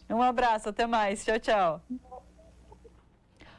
Um abraço, até mais. Tchau, tchau.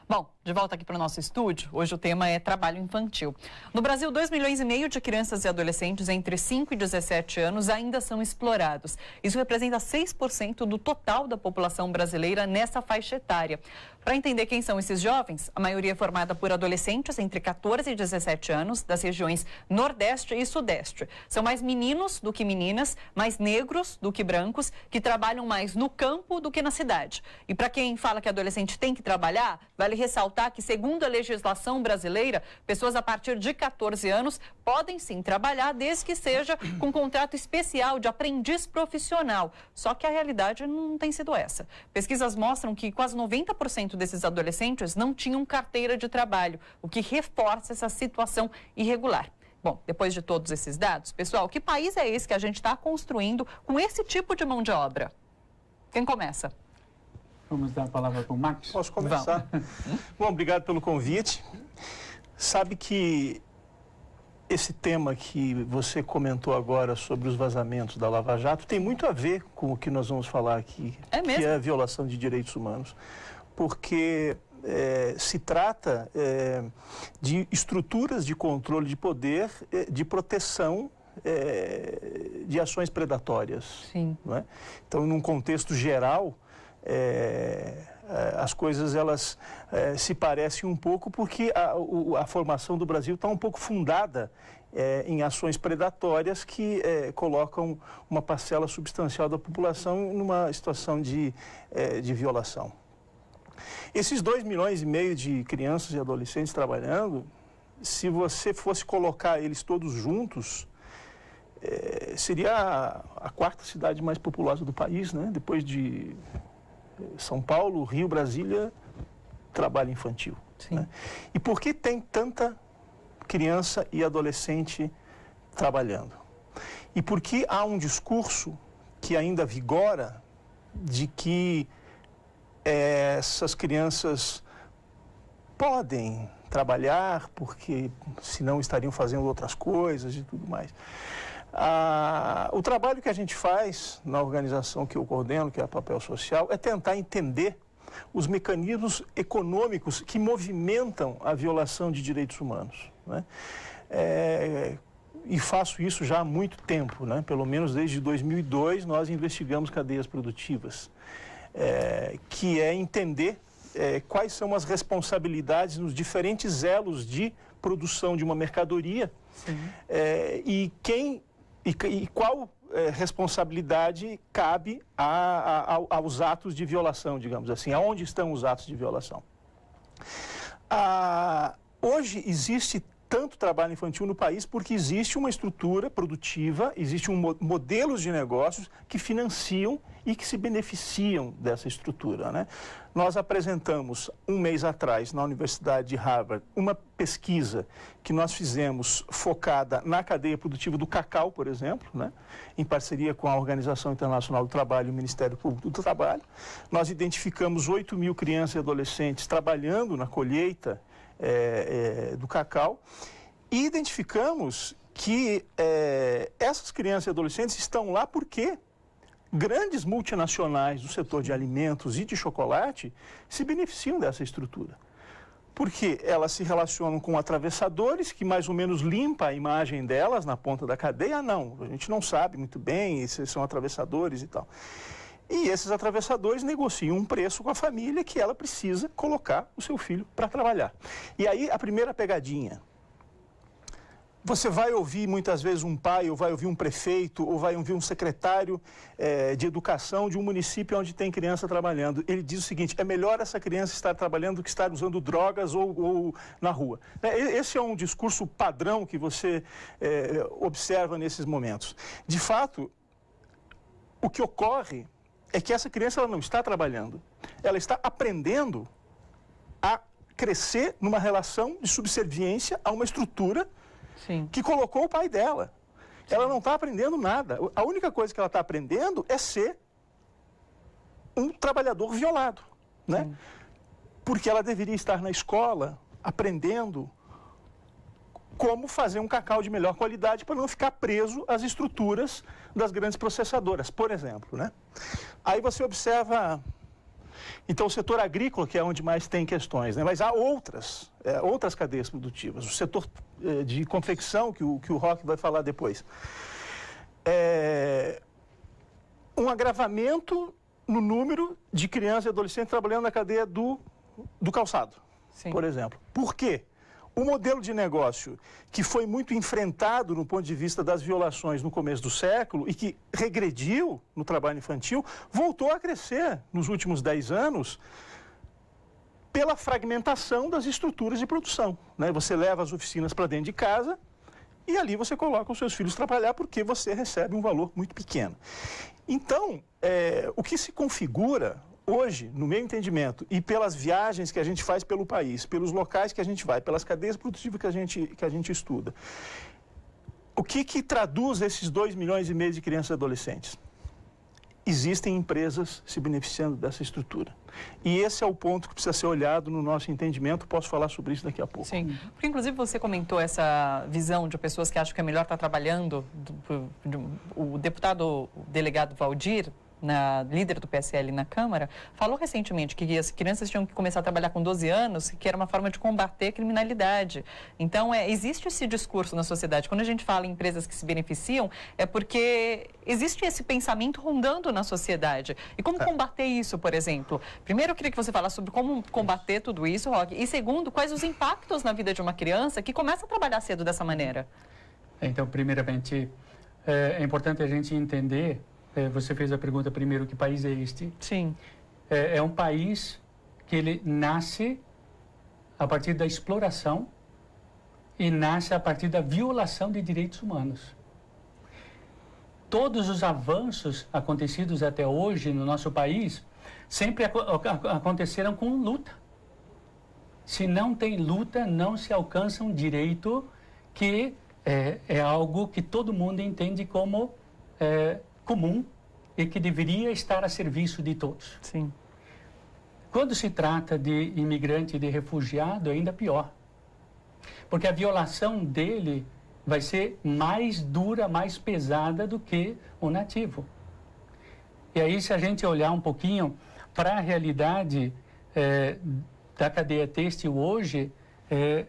Bom, de volta aqui para o nosso estúdio, hoje o tema é trabalho infantil. No Brasil, 2,5 milhões de crianças e adolescentes entre 5 e 17 anos ainda são explorados. Isso representa 6% do total da população brasileira nessa faixa etária. Para entender quem são esses jovens, a maioria é formada por adolescentes entre 14 e 17 anos, das regiões Nordeste e Sudeste. São mais meninos do que meninas, mais negros do que brancos, que trabalham mais no campo do que na cidade. E para quem fala que adolescente tem que trabalhar, vale ressaltar que, segundo a legislação brasileira, pessoas a partir de 14 anos podem sim trabalhar, desde que seja com contrato especial de aprendiz profissional. Só que a realidade não tem sido essa. Pesquisas mostram que quase 90% desses adolescentes não tinham carteira de trabalho, o que reforça essa situação irregular. Bom, depois de todos esses dados, pessoal, que país é esse que a gente está construindo com esse tipo de mão de obra? Quem começa? Vamos dar a palavra para o Max? Posso começar? Bom, obrigado pelo convite. Sabe que esse tema que você comentou agora sobre os vazamentos da Lava Jato tem muito a ver com o que nós vamos falar aqui, que é a violação de direitos humanos. Porque se trata de estruturas de controle de poder, de proteção de ações predatórias. Sim. Não é? Então, num contexto geral, as coisas elas se parecem um pouco porque a formação do Brasil está um pouco fundada em ações predatórias que colocam uma parcela substancial da população numa situação de violação. Esses 2,5 milhões de crianças e adolescentes trabalhando, se você fosse colocar eles todos juntos, seria a quarta cidade mais populosa do país, né? Depois de São Paulo, Rio, Brasília, trabalho infantil. Né? E por que tem tanta criança e adolescente trabalhando? E por que há um discurso que ainda vigora de que essas crianças podem trabalhar porque senão estariam fazendo outras coisas e tudo mais? O trabalho que a gente faz na organização que eu coordeno, que é a Papel Social, é tentar entender os mecanismos econômicos que movimentam a violação de direitos humanos, né? E faço isso já há muito tempo, né? Pelo menos desde 2002 nós investigamos cadeias produtivas, que é entender quais são as responsabilidades nos diferentes elos de produção de uma mercadoria e qual responsabilidade cabe aos atos de violação, digamos assim, aonde estão os atos de violação. Hoje existe tanto trabalho infantil no país porque existe uma estrutura produtiva, existe modelos de negócios que financiam e que se beneficiam dessa estrutura, né? Nós apresentamos um mês atrás na Universidade de Harvard uma pesquisa que nós fizemos focada na cadeia produtiva do cacau, por exemplo, né? Em parceria com a Organização Internacional do Trabalho e o Ministério Público do Trabalho. Nós identificamos 8.000 crianças e adolescentes trabalhando na colheita do cacau e identificamos que essas crianças e adolescentes estão lá porque grandes multinacionais do setor de alimentos e de chocolate se beneficiam dessa estrutura. Porque elas se relacionam com atravessadores que mais ou menos limpa a imagem delas na ponta da cadeia. Não, a gente não sabe muito bem, esses são atravessadores e tal. E esses atravessadores negociam um preço com a família que ela precisa colocar o seu filho para trabalhar. E aí a primeira pegadinha. Você vai ouvir muitas vezes um pai, ou vai ouvir um prefeito, ou vai ouvir um secretário de educação de um município onde tem criança trabalhando. Ele diz o seguinte: é melhor essa criança estar trabalhando do que estar usando drogas ou na rua. Esse é um discurso padrão que você observa nesses momentos. De fato, o que ocorre é que essa criança ela não está trabalhando. Ela está aprendendo a crescer numa relação de subserviência a uma estrutura que colocou o pai dela. Ela não está aprendendo nada. A única coisa que ela está aprendendo é ser um trabalhador violado, né? Porque ela deveria estar na escola aprendendo como fazer um cacau de melhor qualidade para não ficar preso às estruturas das grandes processadoras, por exemplo, né? Aí você observa, então, o setor agrícola, que é onde mais tem questões, né? Mas há outras cadeias produtivas. O setor de confecção, que o Roque vai falar depois. Um agravamento no número de crianças e adolescentes trabalhando na cadeia do calçado, Sim. por exemplo. Por quê? O modelo de negócio que foi muito enfrentado no ponto de vista das violações no começo do século e que regrediu no trabalho infantil, voltou a crescer nos últimos 10 anos pela fragmentação das estruturas de produção, né? Você leva as oficinas para dentro de casa e ali você coloca os seus filhos trabalhar porque você recebe um valor muito pequeno. Então, o que se configura hoje, no meu entendimento, e pelas viagens que a gente faz pelo país, pelos locais que a gente vai, pelas cadeias produtivas que a gente estuda, o que traduz esses 2,5 milhões de crianças e adolescentes? Existem empresas se beneficiando dessa estrutura. E esse é o ponto que precisa ser olhado no nosso entendimento. Posso falar sobre isso daqui a pouco. Sim, porque inclusive você comentou essa visão de pessoas que acham que é melhor estar trabalhando. O deputado, o delegado Valdir, líder do PSL na Câmara, falou recentemente que as crianças tinham que começar a trabalhar com 12 anos, que era uma forma de combater a criminalidade. Então, existe esse discurso na sociedade. Quando a gente fala em empresas que se beneficiam, é porque existe esse pensamento rondando na sociedade. E como combater isso, por exemplo? Primeiro, eu queria que você falasse sobre como combater tudo isso, Roque. E segundo, quais os impactos na vida de uma criança que começa a trabalhar cedo dessa maneira? Então, primeiramente, é importante a gente entender. Você fez a pergunta primeiro, que país é este? Sim. É um país que ele nasce a partir da exploração e nasce a partir da violação de direitos humanos. Todos os avanços acontecidos até hoje no nosso país sempre aconteceram com luta. Se não tem luta, não se alcança um direito que é algo que todo mundo entende como comum e que deveria estar a serviço de todos. Sim. Quando se trata de imigrante, de refugiado, é ainda pior. Porque a violação dele vai ser mais dura, mais pesada do que o nativo. E aí, se a gente olhar um pouquinho para a realidade da cadeia têxtil hoje,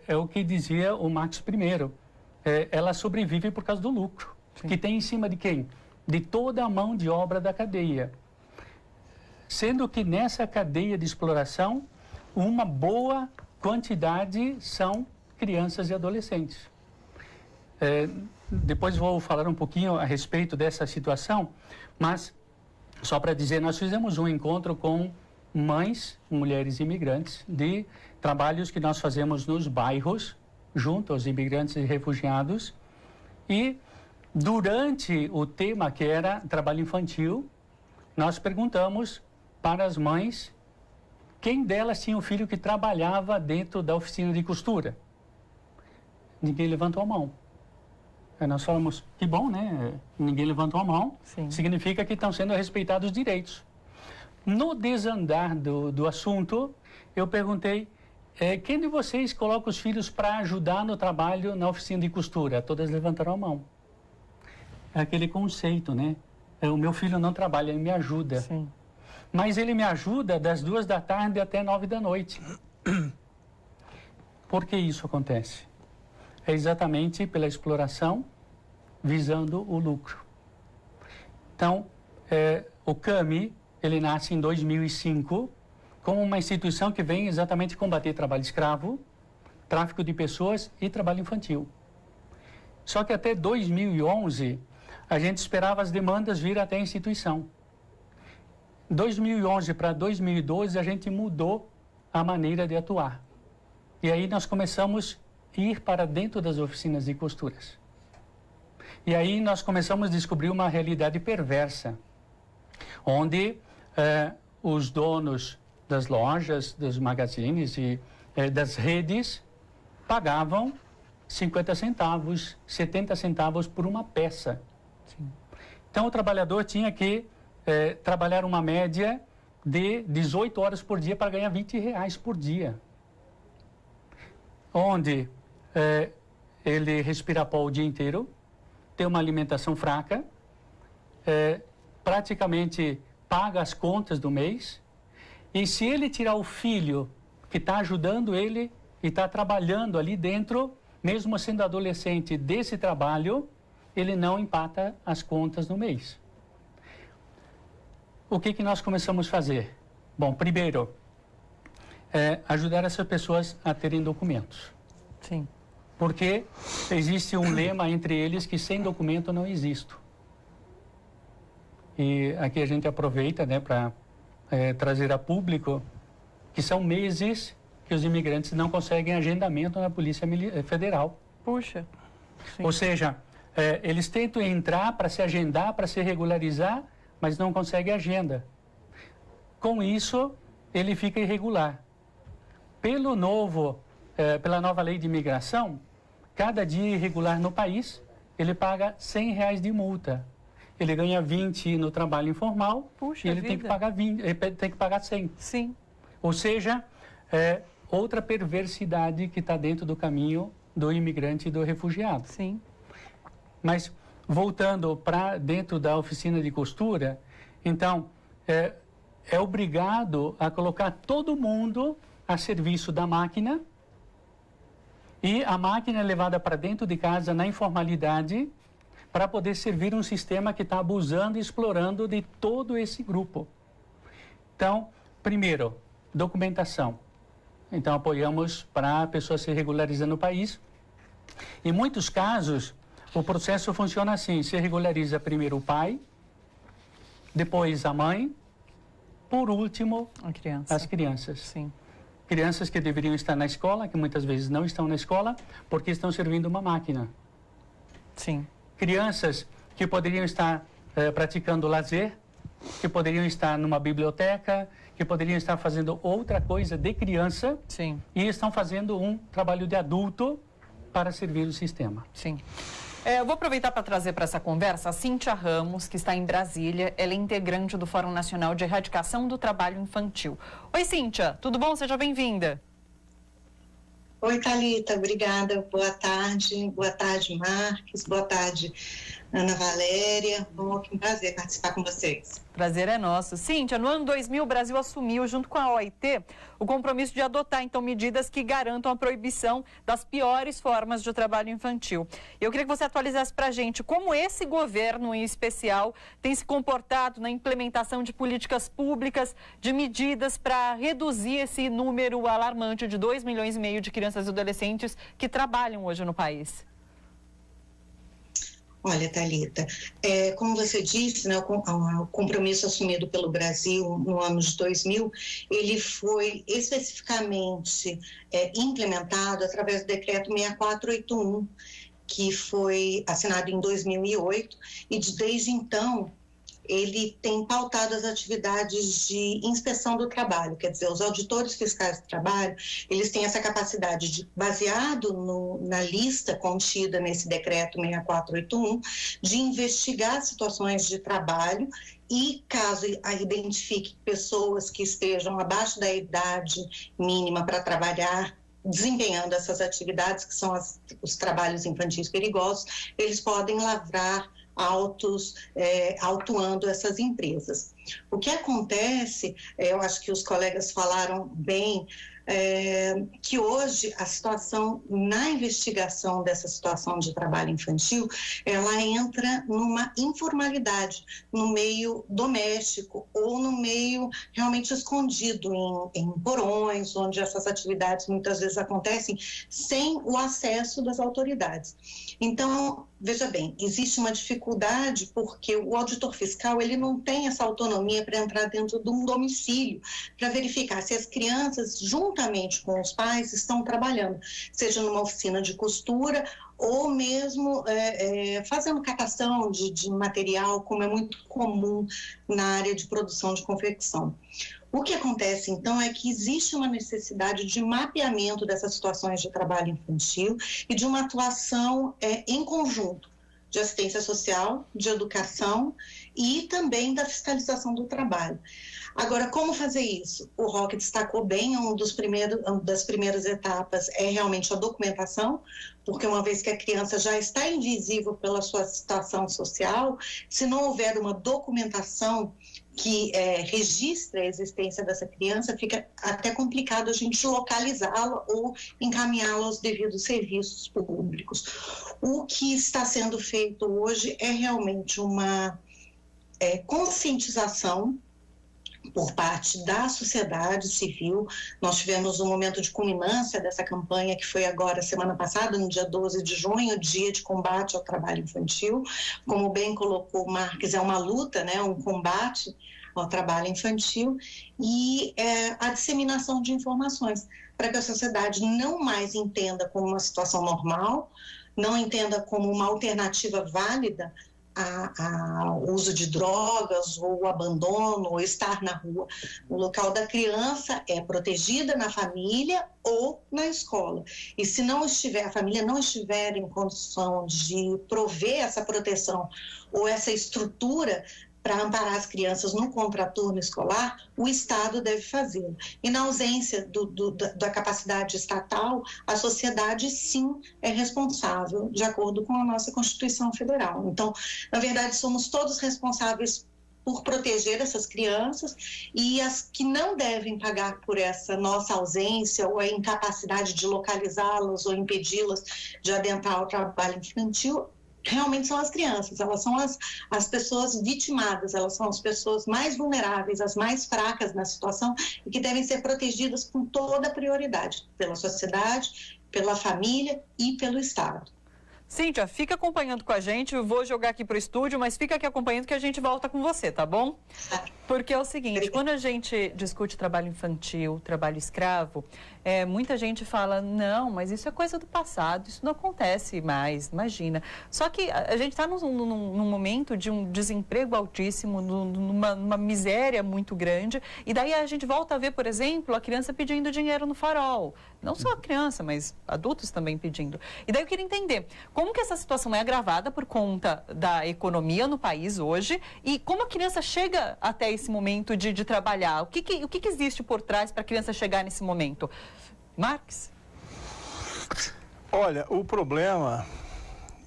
é o que dizia o Marx primeiro. Ela sobrevive por causa do lucro. Sim. Que tem em cima de quem? De toda a mão de obra da cadeia. Sendo que nessa cadeia de exploração, uma boa quantidade são crianças e adolescentes. Depois vou falar um pouquinho a respeito dessa situação, mas só para dizer, nós fizemos um encontro com mães, mulheres imigrantes, de trabalhos que nós fazemos nos bairros, junto aos imigrantes e refugiados, e durante o tema que era trabalho infantil, nós perguntamos para as mães quem delas tinha um filho que trabalhava dentro da oficina de costura. Ninguém levantou a mão. Aí nós falamos, que bom, né? Ninguém levantou a mão. Sim. Significa que estão sendo respeitados os direitos. No desandar do assunto, eu perguntei, quem de vocês coloca os filhos para ajudar no trabalho na oficina de costura? Todas levantaram a mão. É aquele conceito, né? O meu filho não trabalha, ele me ajuda. Sim. Mas ele me ajuda das 2 da tarde até 9 da noite. Por que isso acontece? É exatamente pela exploração, visando o lucro. Então, o CAMI, ele nasce em 2005, como uma instituição que vem exatamente combater trabalho escravo, tráfico de pessoas e trabalho infantil. Só que até 2011, a gente esperava as demandas vir até a instituição. 2011 para 2012, a gente mudou a maneira de atuar. E aí nós começamos a ir para dentro das oficinas de costuras. E aí nós começamos a descobrir uma realidade perversa, onde os donos das lojas, dos magazines e das redes pagavam 50 centavos, 70 centavos por uma peça. Sim. Então, o trabalhador tinha que trabalhar uma média de 18 horas por dia para ganhar R$20 por dia. Onde ele respira pó o dia inteiro, tem uma alimentação fraca, praticamente paga as contas do mês, e se ele tirar o filho que está ajudando ele e está trabalhando ali dentro, mesmo sendo adolescente desse trabalho, ele não empata as contas no mês. O que nós começamos a fazer? Bom, primeiro, ajudar essas pessoas a terem documentos. Sim. Porque existe um lema entre eles que sem documento não existo. E aqui a gente aproveita, né, para trazer a público que são meses que os imigrantes não conseguem agendamento na Polícia Federal. Puxa. Sim. Ou seja, eles tentam entrar para se agendar, para se regularizar, mas não conseguem agenda. Com isso, ele fica irregular. Pela nova lei de imigração, cada dia irregular no país, ele paga R$100 de multa. Ele ganha 20 no trabalho informal. Puxa, e ele tem que pagar 20, ele tem que pagar 100. Sim. Ou seja, outra perversidade que está dentro do caminho do imigrante e do refugiado. Sim. Mas, voltando para dentro da oficina de costura, então, é obrigado a colocar todo mundo a serviço da máquina, e a máquina é levada para dentro de casa na informalidade para poder servir um sistema que está abusando e explorando de todo esse grupo. Então, primeiro, documentação. Então, apoiamos para a pessoa se regularizar no país. Em muitos casos, o processo funciona assim: se regulariza primeiro o pai, depois a mãe, por último, as crianças. Sim. Crianças que deveriam estar na escola, que muitas vezes não estão na escola, porque estão servindo uma máquina. Sim. Crianças que poderiam estar praticando lazer, que poderiam estar numa biblioteca, que poderiam estar fazendo outra coisa de criança. Sim. E estão fazendo um trabalho de adulto para servir o sistema. Sim. Eu vou aproveitar para trazer para essa conversa a Cíntia Ramos, que está em Brasília. Ela é integrante do Fórum Nacional de Erradicação do Trabalho Infantil. Oi, Cíntia, tudo bom? Seja bem-vinda. Oi, Thalita, obrigada. Boa tarde, Marques. Boa tarde, Ana Valéria. Que um prazer participar com vocês. Prazer é nosso. Cíntia, no ano 2000, o Brasil assumiu, junto com a OIT, o compromisso de adotar, então, medidas que garantam a proibição das piores formas de trabalho infantil. Eu queria que você atualizasse para a gente como esse governo, em especial, tem se comportado na implementação de políticas públicas, de medidas para reduzir esse número alarmante de 2,5 milhões de crianças e adolescentes que trabalham hoje no país. Olha, Thalita, como você disse, né, o compromisso assumido pelo Brasil no ano de 2000, ele foi especificamente implementado através do decreto 6481, que foi assinado em 2008, e desde então ele tem pautado as atividades de inspeção do trabalho, quer dizer, os auditores fiscais do trabalho, eles têm essa capacidade de, baseado na lista contida nesse decreto 6481, de investigar situações de trabalho e, caso identifique pessoas que estejam abaixo da idade mínima para trabalhar, desempenhando essas atividades, que são os trabalhos infantis perigosos, eles podem lavrar autuando essas empresas. O que acontece, eu acho que os colegas falaram bem, que hoje a situação na investigação dessa situação de trabalho infantil, ela entra numa informalidade, no meio doméstico ou no meio realmente escondido em porões, onde essas atividades muitas vezes acontecem sem o acesso das autoridades. Então, veja bem, existe uma dificuldade porque o auditor fiscal ele não tem essa autonomia para entrar dentro de um domicílio, para verificar se as crianças, juntamente com os pais, estão trabalhando, seja numa oficina de costura ou mesmo fazendo catação de material, como é muito comum na área de produção de confecção. O que acontece, então, é que existe uma necessidade de mapeamento dessas situações de trabalho infantil e de uma atuação em conjunto de assistência social, de educação e também da fiscalização do trabalho. Agora, como fazer isso? O Roque destacou bem, uma das primeiras etapas é realmente a documentação, porque uma vez que a criança já está invisível pela sua situação social, se não houver uma documentação que registre a existência dessa criança, fica até complicado a gente localizá-la ou encaminhá-la aos devidos serviços públicos. O que está sendo feito hoje é realmente uma conscientização por parte da sociedade civil. Nós tivemos um momento de culminância dessa campanha, que foi agora, semana passada, no dia 12 de junho, dia de combate ao trabalho infantil. Como bem colocou o Marques, é uma luta, né, um combate ao trabalho infantil, e a disseminação de informações, para que a sociedade não mais entenda como uma situação normal, não entenda como uma alternativa válida ao uso de drogas, ou o abandono, ou estar na rua. O local da criança é protegida na família ou na escola. E se a família não estiver em condição de prover essa proteção ou essa estrutura para amparar as crianças no contraturno escolar, o Estado deve fazê-lo. E na ausência da capacidade estatal, a sociedade, sim, é responsável, de acordo com a nossa Constituição Federal. Então, na verdade, somos todos responsáveis por proteger essas crianças, e as que não devem pagar por essa nossa ausência ou a incapacidade de localizá-las ou impedi-las de adentrar ao trabalho infantil, realmente são as crianças. Elas são as pessoas vitimadas, elas são as pessoas mais vulneráveis, as mais fracas na situação, e que devem ser protegidas com toda a prioridade, pela sociedade, pela família e pelo Estado. Cíntia, fica acompanhando com a gente, eu vou jogar aqui para o estúdio, mas fica aqui acompanhando que a gente volta com você, tá bom? Porque é o seguinte, quando a gente discute trabalho infantil, trabalho escravo, muita gente fala, não, mas isso é coisa do passado, isso não acontece mais, imagina. Só que a gente está num momento de um desemprego altíssimo, numa miséria muito grande, e daí a gente volta a ver, por exemplo, a criança pedindo dinheiro no farol. Não só a criança, mas adultos também pedindo. E daí eu queria entender, como que essa situação é agravada por conta da economia no país hoje, e como a criança chega até esse momento de trabalhar? O que existe por trás para a criança chegar nesse momento? Marques? Olha, o problema,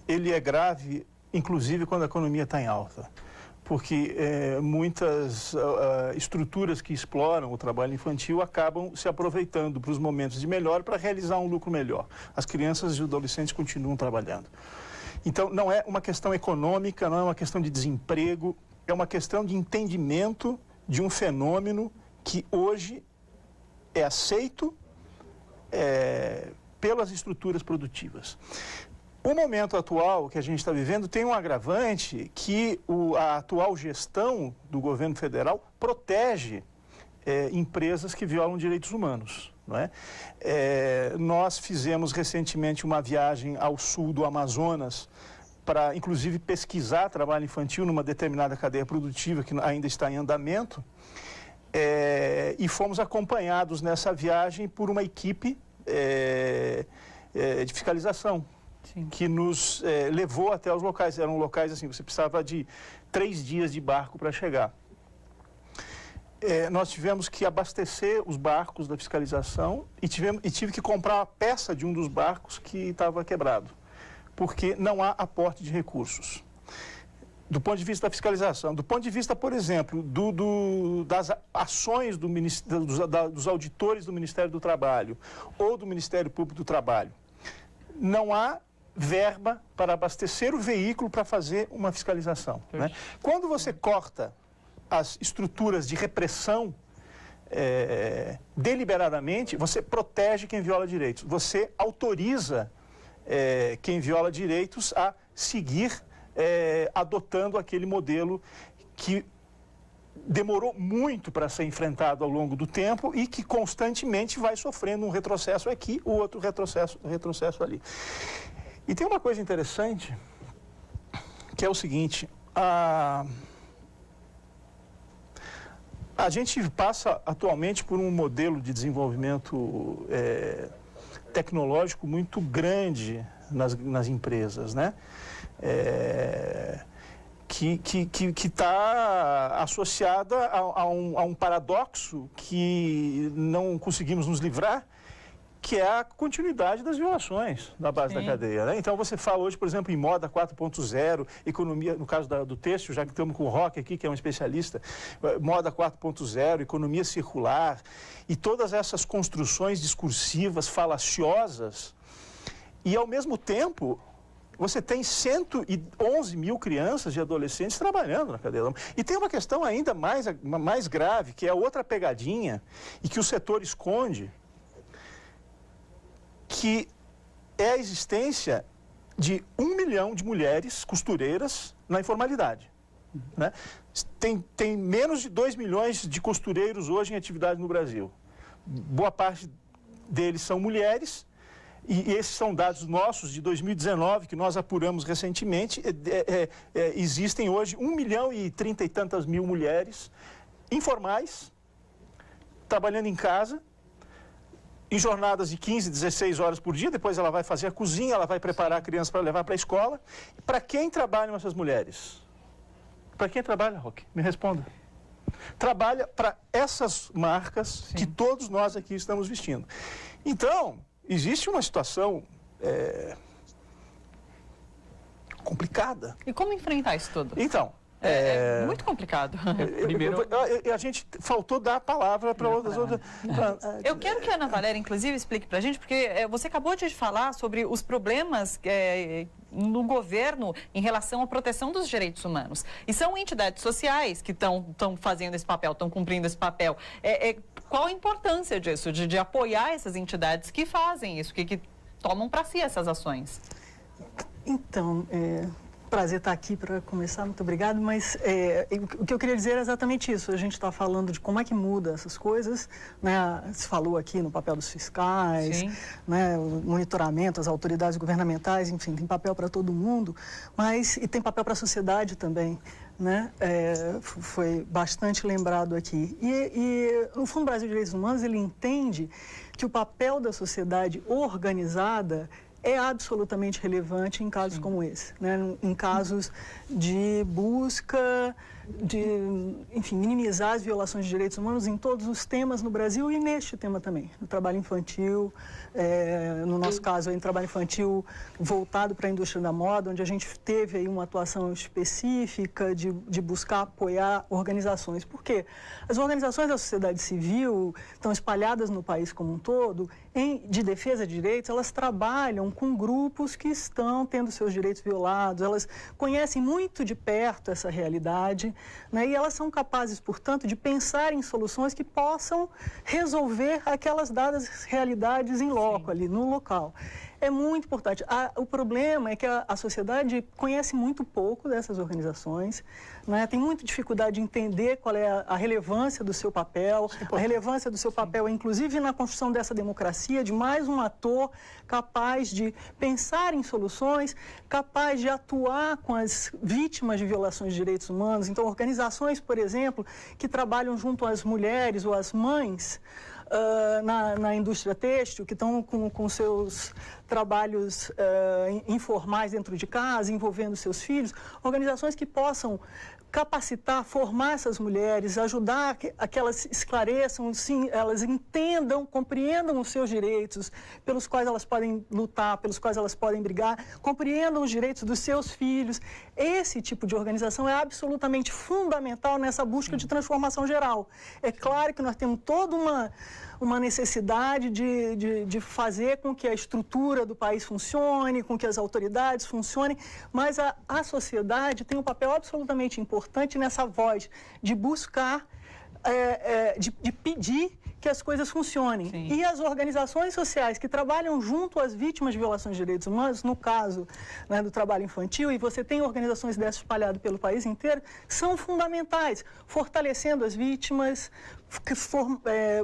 ele é grave, inclusive quando a economia está em alta. Porque muitas estruturas que exploram o trabalho infantil acabam se aproveitando para os momentos de melhora para realizar um lucro melhor. As crianças e os adolescentes continuam trabalhando. Então, não é uma questão econômica, não é uma questão de desemprego, é uma questão de entendimento de um fenômeno que hoje é aceito pelas estruturas produtivas. O momento atual que a gente está vivendo tem um agravante que a atual gestão do governo federal protege empresas que violam direitos humanos. Não é? Nós fizemos recentemente uma viagem ao sul do Amazonas para, inclusive, pesquisar trabalho infantil numa determinada cadeia produtiva que ainda está em andamento, e fomos acompanhados nessa viagem por uma equipe de fiscalização. Sim. Que nos levou até os locais. Eram locais assim, você precisava de 3 dias de barco para chegar. Nós tivemos que abastecer os barcos da fiscalização e tive que comprar a peça de um dos barcos que estava quebrado, porque não há aporte de recursos. Do ponto de vista da fiscalização, do ponto de vista, por exemplo, das ações dos auditores do Ministério do Trabalho ou do Ministério Público do Trabalho, não há verba para abastecer o veículo para fazer uma fiscalização. Né? Quando você corta as estruturas de repressão deliberadamente, você protege quem viola direitos. Você autoriza quem viola direitos a seguir adotando aquele modelo que demorou muito para ser enfrentado ao longo do tempo e que constantemente vai sofrendo um retrocesso aqui, o outro retrocesso ali. E tem uma coisa interessante, que é o seguinte, a gente passa atualmente por um modelo de desenvolvimento tecnológico muito grande nas empresas, né? que está associada a um paradoxo que não conseguimos nos livrar, que é a continuidade das violações na base da cadeia, né? Então, você fala hoje, por exemplo, em moda 4.0, economia, no caso do têxtil, já que estamos com o Roque aqui, que é um especialista, moda 4.0, economia circular, e todas essas construções discursivas, falaciosas, e, ao mesmo tempo, você tem 111 mil crianças e adolescentes trabalhando na cadeia. E tem uma questão ainda mais grave, que é outra pegadinha, e que o setor esconde, que é a existência de 1 milhão de mulheres costureiras na informalidade, né? Tem menos de 2 milhões de costureiros hoje em atividade no Brasil. Boa parte deles são mulheres, e esses são dados nossos de 2019, que nós apuramos recentemente. Existem hoje 1 milhão e 30 e tantas mil mulheres informais, trabalhando em casa, em jornadas de 15, 16 horas por dia. Depois ela vai fazer a cozinha, ela vai preparar a criança para levar para a escola. Para quem trabalham essas mulheres? Para quem trabalha, Roque? Me responda. Trabalha para essas marcas que todos nós aqui estamos vestindo. Então, existe uma situação complicada. E como enfrentar isso tudo? Então, é muito complicado. Primeiro, a gente faltou dar a palavra para outras. Eu quero que a Ana Valéria, inclusive, explique para a gente, porque você acabou de falar sobre os problemas no governo em relação à proteção dos direitos humanos. E são entidades sociais que estão fazendo esse papel, estão cumprindo esse papel. Qual a importância disso, de apoiar essas entidades que fazem isso, que tomam para si essas ações? Então, prazer estar aqui para começar, muito obrigado, mas o que eu queria dizer é exatamente isso. A gente está falando de como é que muda essas coisas, né? Se falou aqui no papel dos fiscais, né? O monitoramento, as autoridades governamentais, enfim, tem papel para todo mundo, e tem papel para a sociedade também, né? Foi bastante lembrado aqui. E o Fundo Brasil de Direitos Humanos, ele entende que o papel da sociedade organizada é absolutamente relevante em casos como esse, né? Em casos de busca, enfim, minimizar as violações de direitos humanos em todos os temas no Brasil e neste tema também, no trabalho infantil, no nosso caso, em trabalho infantil voltado para a indústria da moda, onde a gente teve aí uma atuação específica de buscar apoiar organizações. Por quê? As organizações da sociedade civil estão espalhadas no país como um todo, de defesa de direitos, elas trabalham com grupos que estão tendo seus direitos violados, elas conhecem muito de perto essa realidade, né? E elas são capazes, portanto, de pensar em soluções que possam resolver aquelas dadas realidades em loco, ali no local. É muito importante. O problema é que a sociedade conhece muito pouco dessas organizações, né? Tem muita dificuldade de entender qual é a relevância do seu papel, a relevância do seu papel, inclusive na construção dessa democracia, de mais um ator capaz de pensar em soluções, capaz de atuar com as vítimas de violações de direitos humanos. Então, organizações, por exemplo, que trabalham junto às mulheres ou às mães, na indústria têxtil, que estão com seus trabalhos informais dentro de casa, envolvendo seus filhos, organizações que possam capacitar, formar essas mulheres, ajudar a que elas esclareçam, sim, elas entendam, compreendam os seus direitos, pelos quais elas podem lutar, pelos quais elas podem brigar, compreendam os direitos dos seus filhos. Esse tipo de organização é absolutamente fundamental nessa busca de transformação geral. É claro que nós temos toda uma necessidade de fazer com que a estrutura do país funcione, com que as autoridades funcionem, mas a sociedade tem um papel absolutamente importante nessa voz de buscar, de pedir que as coisas funcionem. Sim. E as organizações sociais que trabalham junto às vítimas de violações de direitos humanos, no caso, né, do trabalho infantil, e você tem organizações dessas espalhadas pelo país inteiro, são fundamentais, fortalecendo as vítimas,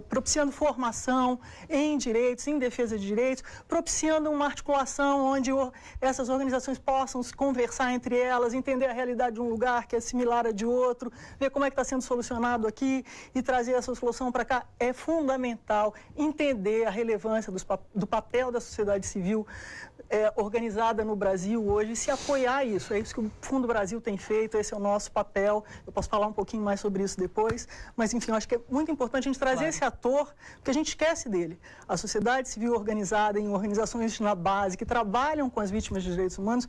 propiciando formação em direitos, em defesa de direitos, propiciando uma articulação onde essas organizações possam se conversar entre elas, entender a realidade de um lugar que é similar a de outro, ver como é que está sendo solucionado aqui e trazer essa solução para cá. É fundamental entender a relevância do papel da sociedade civil organizada no Brasil hoje e se apoiar isso. É isso que o Fundo Brasil tem feito, esse é o nosso papel. Eu posso falar um pouquinho mais sobre isso depois, mas enfim, eu acho que é muito importante a gente trazer esse ator, porque a gente esquece dele. A sociedade civil organizada em organizações na base, que trabalham com as vítimas de direitos humanos,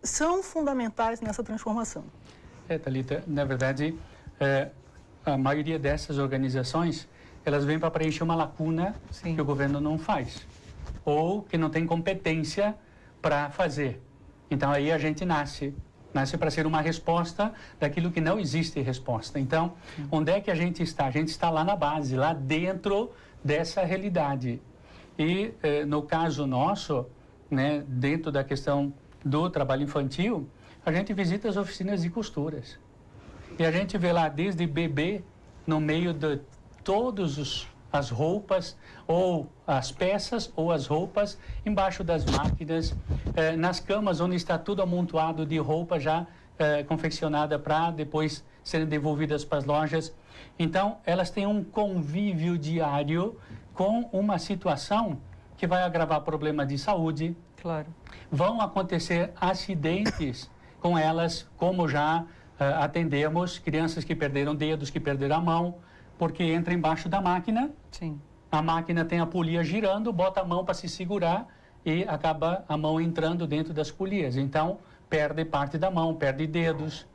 são fundamentais nessa transformação. Thalita, na verdade, a maioria dessas organizações, elas vêm para preencher uma lacuna que o governo não faz, ou que não tem competência para fazer. Então, aí a gente nasce para ser uma resposta daquilo que não existe resposta. Então, onde é que a gente está? A gente está lá na base, lá dentro dessa realidade. E, no caso nosso, né, dentro da questão do trabalho infantil, a gente visita as oficinas de costuras. E a gente vê lá desde bebê, no meio de todas as roupas, ou as peças, ou as roupas, embaixo das máquinas, nas camas onde está tudo amontoado de roupa já confeccionada para depois serem devolvidas para as lojas. Então, elas têm um convívio diário com uma situação que vai agravar problema de saúde. Claro. Vão acontecer acidentes com elas, como já atendemos crianças que perderam dedos, que perderam a mão, porque entra embaixo da máquina. Sim. A máquina tem a polia girando, bota a mão para se segurar e acaba a mão entrando dentro das polias. Então, perde parte da mão, perde dedos,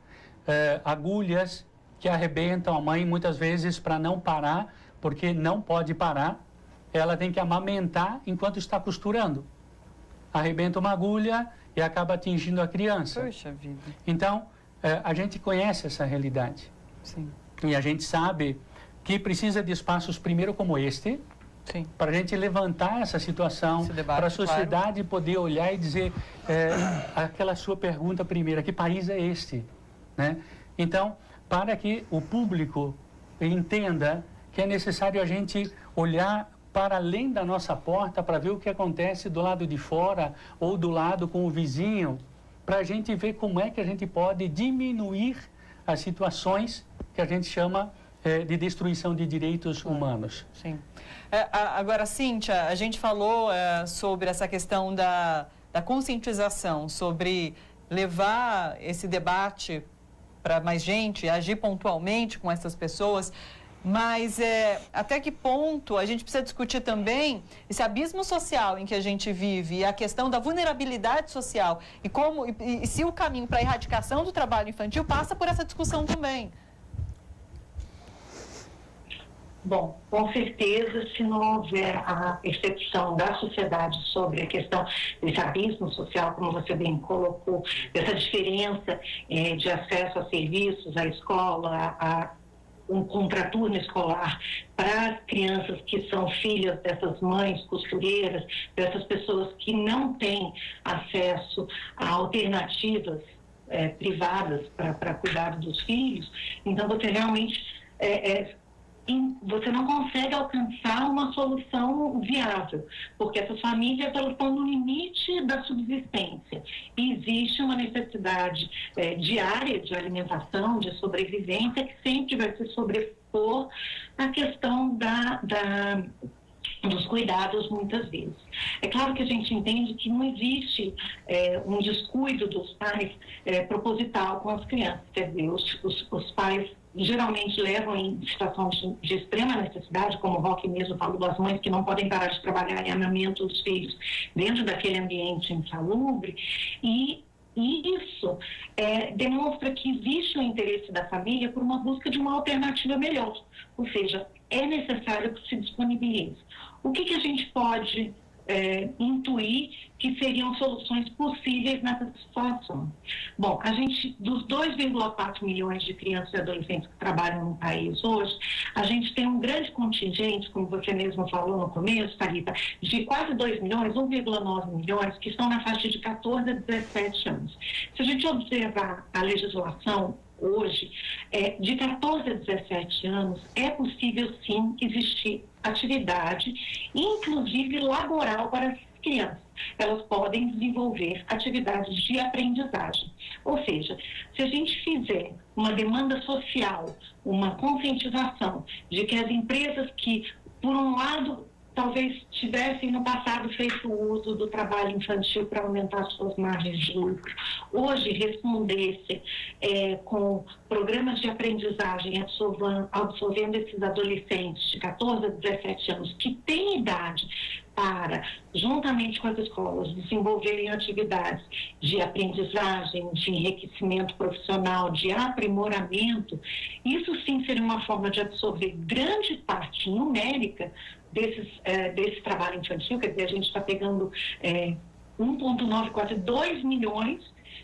agulhas que arrebentam a mãe muitas vezes para não parar, porque não pode parar, ela tem que amamentar enquanto está costurando. Arrebenta uma agulha e acaba atingindo a criança. Puxa vida. Então, a gente conhece essa realidade. Sim. E a gente sabe que precisa de espaços primeiro como este, para a gente levantar essa situação, para a sociedade poder olhar e dizer aquela sua pergunta primeira, que país é este? Né? Então, para que o público entenda que é necessário a gente olhar para além da nossa porta, para ver o que acontece do lado de fora ou do lado com o vizinho, para a gente ver como é que a gente pode diminuir as situações que a gente chama de destruição de direitos humanos. Sim. Agora, Cíntia, a gente falou sobre essa questão da conscientização, sobre levar esse debate para mais gente, agir pontualmente com essas pessoas, mas até que ponto a gente precisa discutir também esse abismo social em que a gente vive e a questão da vulnerabilidade social e se o caminho para a erradicação do trabalho infantil passa por essa discussão também. Bom, com certeza, se não houver a percepção da sociedade sobre a questão desse abismo social, como você bem colocou, dessa diferença de acesso a serviços, à escola, a um contraturno escolar para as crianças que são filhas dessas mães costureiras, dessas pessoas que não têm acesso a alternativas privadas para cuidar dos filhos, então você realmente você não consegue alcançar uma solução viável, porque essas famílias elas estão no limite da subsistência. E existe uma necessidade diária de alimentação, de sobrevivência, que sempre vai se sobrepor à questão dos cuidados, muitas vezes. É claro que a gente entende que não existe um descuido dos pais proposital com as crianças. Quer dizer, os pais geralmente levam em situações de extrema necessidade, como o Roque mesmo falou, as mães que não podem parar de trabalhar e amamentam os filhos dentro daquele ambiente insalubre, e isso demonstra que existe o interesse da família por uma busca de uma alternativa melhor, ou seja, é necessário que se disponibilize. O que a gente pode intuir que seriam soluções possíveis nessa situação? Bom, a gente, dos 2,4 milhões de crianças e adolescentes que trabalham no país hoje, a gente tem um grande contingente, como você mesmo falou no começo, Thalita, de quase 2 milhões, 1,9 milhões, que estão na faixa de 14 a 17 anos. Se a gente observar a legislação hoje, de 14 a 17 anos, é possível sim existir atividade, inclusive laboral para as crianças. Elas podem desenvolver atividades de aprendizagem. Ou seja, se a gente fizer uma demanda social, uma conscientização de que as empresas que, por um lado, talvez tivessem no passado feito uso do trabalho infantil para aumentar suas margens de lucro, hoje respondessem com programas de aprendizagem, absorvendo esses adolescentes de 14 a 17 anos que têm idade para, juntamente com as escolas, desenvolverem atividades de aprendizagem, de enriquecimento profissional, de aprimoramento, isso sim seria uma forma de absorver grande parte numérica desse trabalho infantil. Quer dizer, a gente está pegando 1,9, quase 2 milhões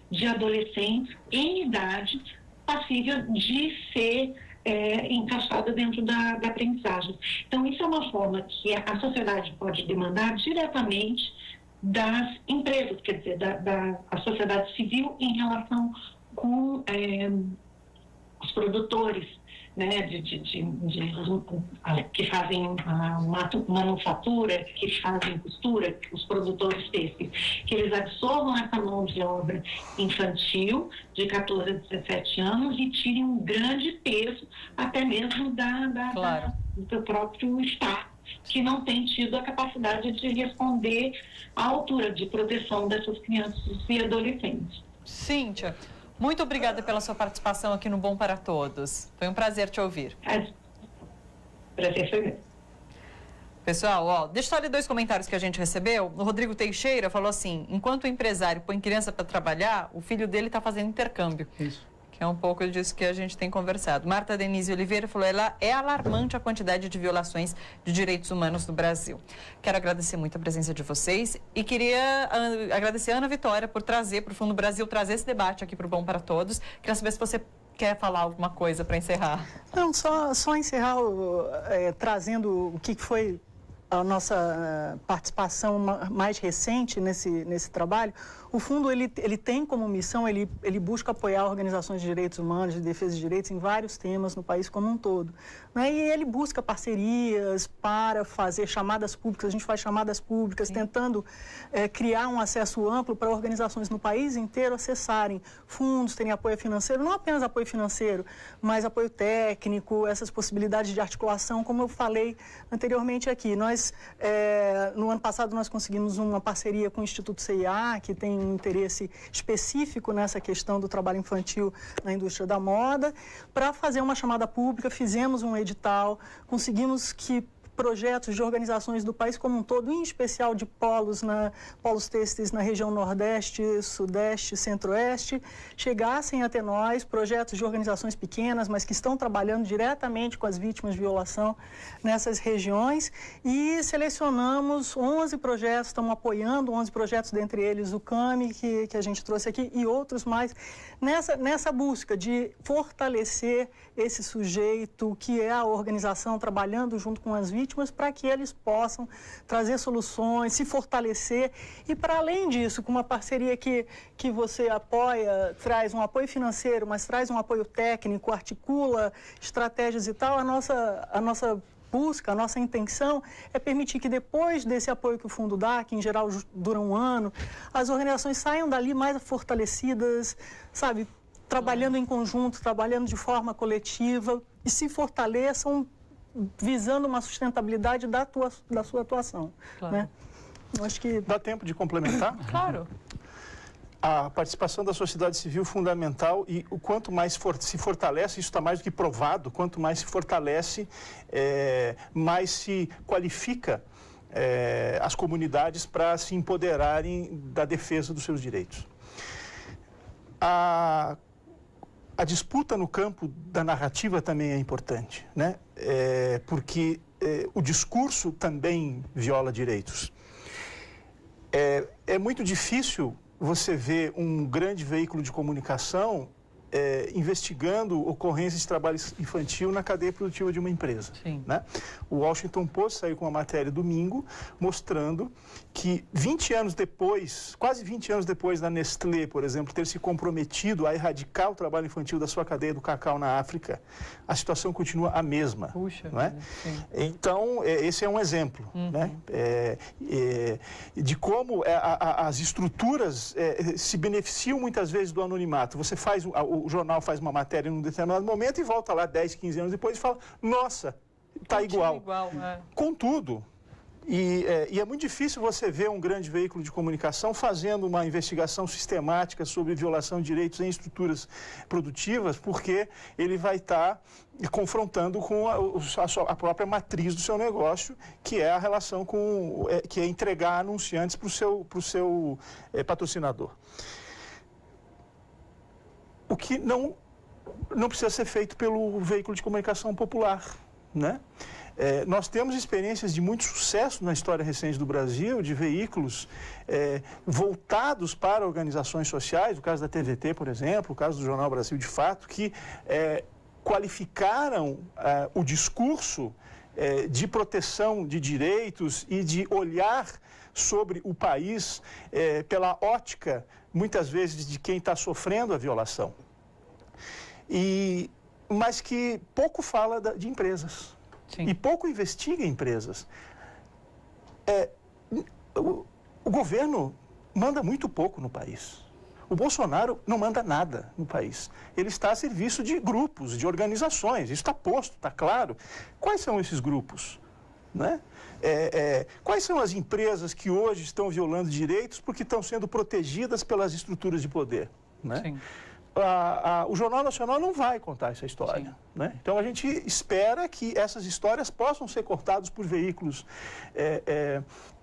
de adolescentes em idade passível de ser encaixada dentro da aprendizagem. Então, isso é uma forma que a sociedade pode demandar diretamente das empresas, quer dizer, da sociedade civil em relação com os produtores, né, que fazem manufatura, que fazem costura, os produtores têxteis, que eles absorvam essa mão de obra infantil de 14 a 17 anos e tirem um grande peso até mesmo do próprio Estado, que não tem tido a capacidade de responder à altura de proteção dessas crianças e adolescentes. Cíntia, muito obrigada pela sua participação aqui no Bom para Todos. Foi um prazer te ouvir. Prazer foi meu. Pessoal, deixa eu ler 2 comentários que a gente recebeu. O Rodrigo Teixeira falou assim: enquanto o empresário põe criança para trabalhar, o filho dele está fazendo intercâmbio. Isso. Que é um pouco disso que a gente tem conversado. Marta Denise Oliveira falou: é alarmante a quantidade de violações de direitos humanos no Brasil. Quero agradecer muito a presença de vocês e queria agradecer a Ana Vitória por trazer para o Fundo Brasil, trazer esse debate aqui para o Bom para Todos. Queria saber se você quer falar alguma coisa para encerrar. Não, só encerrar trazendo o que foi a nossa participação mais recente nesse trabalho. O fundo ele tem como missão, ele busca apoiar organizações de direitos humanos, de defesa de direitos em vários temas no país como um todo, né? E ele busca parcerias para fazer chamadas públicas. A gente faz chamadas públicas, tentando criar um acesso amplo para organizações no país inteiro acessarem fundos, terem apoio financeiro, não apenas apoio financeiro, mas apoio técnico, essas possibilidades de articulação, como eu falei anteriormente aqui. Nós, no ano passado, nós conseguimos uma parceria com o Instituto CIA, que tem um interesse específico nessa questão do trabalho infantil na indústria da moda, para fazer uma chamada pública. Fizemos um edital, conseguimos que projetos de organizações do país como um todo, em especial de polos têxteis na região Nordeste, Sudeste, Centro-Oeste, chegassem até nós, projetos de organizações pequenas, mas que estão trabalhando diretamente com as vítimas de violação nessas regiões, e selecionamos 11 projetos, estamos apoiando 11 projetos, dentre eles o CAMI, que a gente trouxe aqui, e outros mais, nessa busca de fortalecer esse sujeito, que é a organização, trabalhando junto com as vítimas, para que eles possam trazer soluções, se fortalecer. E, para além disso, com uma parceria que você apoia, traz um apoio financeiro, mas traz um apoio técnico, articula estratégias e tal, a nossa busca, a nossa intenção é permitir que, depois desse apoio que o fundo dá, que em geral dura um ano, as organizações saiam dali mais fortalecidas, sabe, trabalhando em conjunto, trabalhando de forma coletiva e se fortaleçam, visando uma sustentabilidade da sua atuação. Claro. Né? Eu acho que... Dá tempo de complementar? Claro. A participação da sociedade civil é fundamental, e o quanto mais se fortalece, isso está mais do que provado, quanto mais se fortalece, mais se qualifica as comunidades para se empoderarem da defesa dos seus direitos. A disputa no campo da narrativa também é importante, né? Porque o discurso também viola direitos. É muito difícil você ver um grande veículo de comunicação investigando ocorrências de trabalho infantil na cadeia produtiva de uma empresa. Né? O Washington Post saiu com uma matéria domingo mostrando que 20 anos depois, quase 20 anos depois da Nestlé, por exemplo, ter se comprometido a erradicar o trabalho infantil da sua cadeia do cacau na África, a situação continua a mesma. Puxa, não é? Então, esse é um exemplo né? De como as estruturas se beneficiam muitas vezes do anonimato. Você faz, o jornal faz uma matéria num determinado momento e volta lá 10, 15 anos depois e fala, nossa, está igual. Contudo, e é muito difícil você ver um grande veículo de comunicação fazendo uma investigação sistemática sobre violação de direitos em estruturas produtivas, porque ele vai estar confrontando com a própria matriz do seu negócio, que é a relação com, que é entregar anunciantes para o seu patrocinador. O que não precisa ser feito pelo veículo de comunicação popular, né? Nós temos experiências de muito sucesso na história recente do Brasil, de veículos voltados para organizações sociais, o caso da TVT, por exemplo, o caso do Jornal Brasil de Fato, que qualificaram o discurso de proteção de direitos e de olhar sobre o país pela ótica, muitas vezes, de quem está sofrendo a violação. Mas que pouco fala de empresas. E pouco investiga empresas. O governo manda muito pouco no país. O Bolsonaro não manda nada no país. Ele está a serviço de grupos, de organizações. Isso está posto, está claro. Quais são esses grupos? Né? Quais são as empresas que hoje estão violando direitos porque estão sendo protegidas pelas estruturas de poder? Né? O Jornal Nacional não vai contar essa história. Né? Então, a gente espera que essas histórias possam ser cortadas por veículos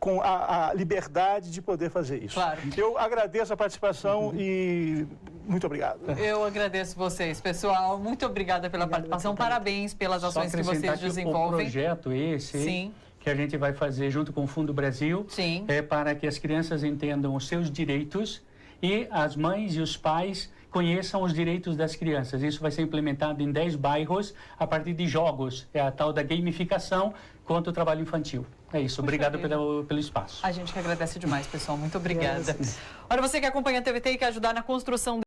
com a liberdade de poder fazer isso. Claro. Eu agradeço a participação e muito obrigado. Eu agradeço vocês, pessoal. Muito obrigada pela participação. Parabéns pelas ações que vocês desenvolvem. O projeto que a gente vai fazer junto com o Fundo Brasil é para que as crianças entendam os seus direitos e as mães e os pais conheçam os direitos das crianças. Isso vai ser implementado em 10 bairros a partir de jogos. É a tal da gamificação contra o trabalho infantil. É isso. Obrigado pelo espaço. A gente que agradece demais, pessoal. Muito obrigada. Olha, você que acompanha a TVT e quer ajudar na construção